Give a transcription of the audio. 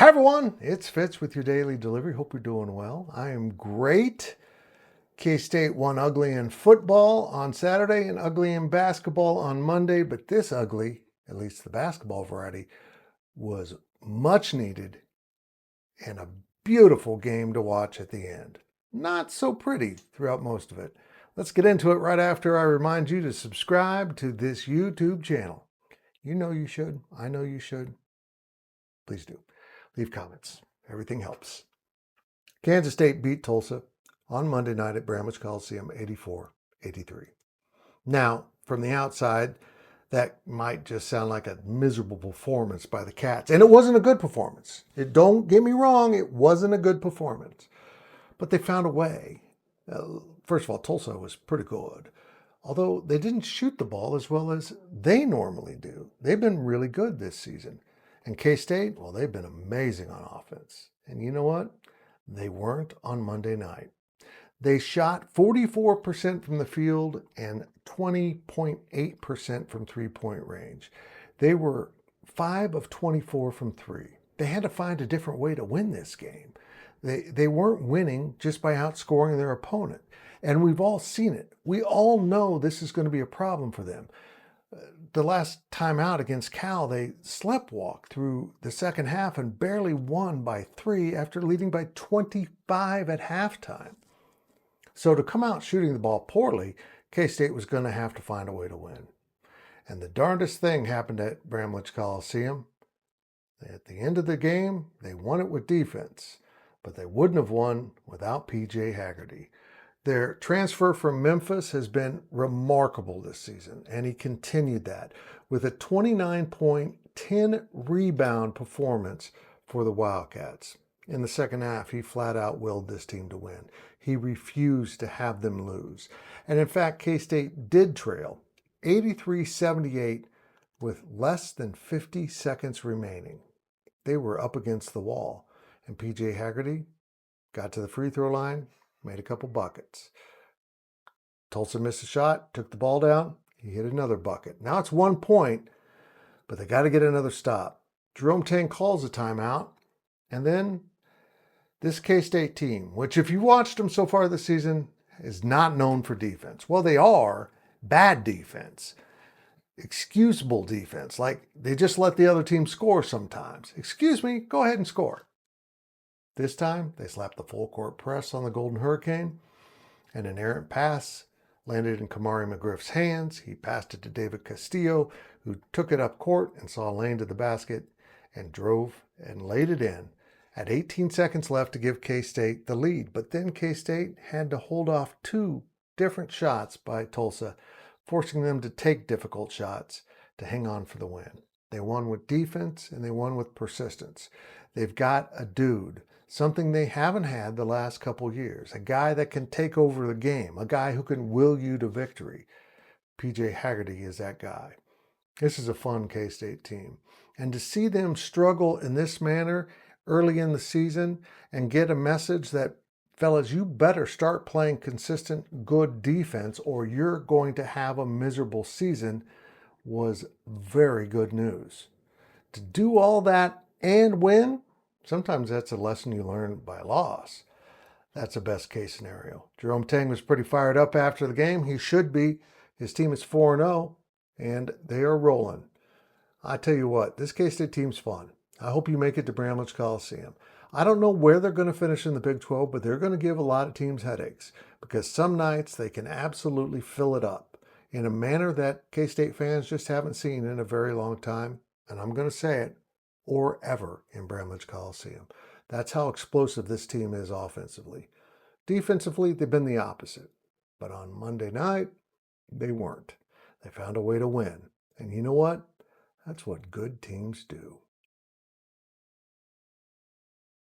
Hi everyone, it's Fitz with your daily delivery. Hope you're doing well. I am great. K-State won ugly in football on Saturday and ugly in basketball on Monday, but this ugly, at least the basketball variety, was much needed and a beautiful game to watch at the end. Not so pretty throughout most of it. Let's get into it right after I remind you to subscribe to this YouTube channel. You know you should. I know you should. Please do. Leave comments. Everything helps. Kansas State beat Tulsa on Monday night at Bramlage Coliseum 84-83. Now, from the outside, that might just sound like a miserable performance by the Cats. And it wasn't a good performance. Don't get me wrong, it wasn't a good performance. But they found a way. First of all, Tulsa was pretty good. Although they didn't shoot the ball as well as they normally do. They've been really good this season. And K-State, well, they've been amazing on offense. And you know what? They weren't on Monday night. They shot 44% from the field and 20.8% from three-point range. They were 5 of 24 from three. They had to find a different way to win this game. They weren't winning just by outscoring their opponent. And we've all seen it. We all know this is going to be a problem for them. The last time out against Cal, they sleptwalked through the second half and barely won by 3 after leading by 25 at halftime. So to come out shooting the ball poorly, K-State was going to have to find a way to win. And the darndest thing happened at Bramlage Coliseum. At the end of the game, they won it with defense, but they wouldn't have won without PJ Haggerty. Their transfer from Memphis has been remarkable this season, and he continued that with a 29-point, 10-rebound performance for the Wildcats. In the second half, he flat out willed this team to win. He refused to have them lose. And in fact, K-State did trail 83-78 with less than 50 seconds remaining. They were up against the wall, and PJ Haggerty got to the free throw line, made a couple buckets. Tulsa missed a shot, took the ball down. He hit another bucket. Now it's 1 point, but they got to get another stop. Jerome Tang calls a timeout, and then this K-State team, which if you watched them so far this season, is not known for defense. Well, they are bad defense, excusable defense. Like they just let the other team score sometimes. Excuse me, go ahead and score. This time, they slapped the full court press on the Golden Hurricane, and an errant pass landed in Kamari McGriff's hands. He passed it to David Castillo, who took it up court and saw a lane to the basket and drove and laid it in. At 18 seconds left to give K-State the lead, but then K-State had to hold off 2 different shots by Tulsa, forcing them to take difficult shots to hang on for the win. They won with defense and they won with persistence. They've got a dude, something they haven't had the last couple years. A guy that can take over the game. A guy who can will you to victory. PJ Haggerty is that guy. This is a fun K-State team. And to see them struggle in this manner early in the season and get a message that, fellas, you better start playing consistent, good defense or you're going to have a miserable season was very good news. To do all that and win, sometimes that's a lesson you learn by loss. That's a best case scenario. Jerome Tang was pretty fired up after the game. He should be. His team is 4-0, and they are rolling. I tell you what, this K-State team's fun. I hope you make it to Bramlage Coliseum. I don't know where they're going to finish in the Big 12, but they're going to give a lot of teams headaches because some nights they can absolutely fill it up in a manner that K-State fans just haven't seen in a very long time. And I'm going to say it, or ever in Bramlage Coliseum. That's how explosive this team is offensively. Defensively, they've been the opposite. But on Monday night, they weren't. They found a way to win. And you know what? That's what good teams do.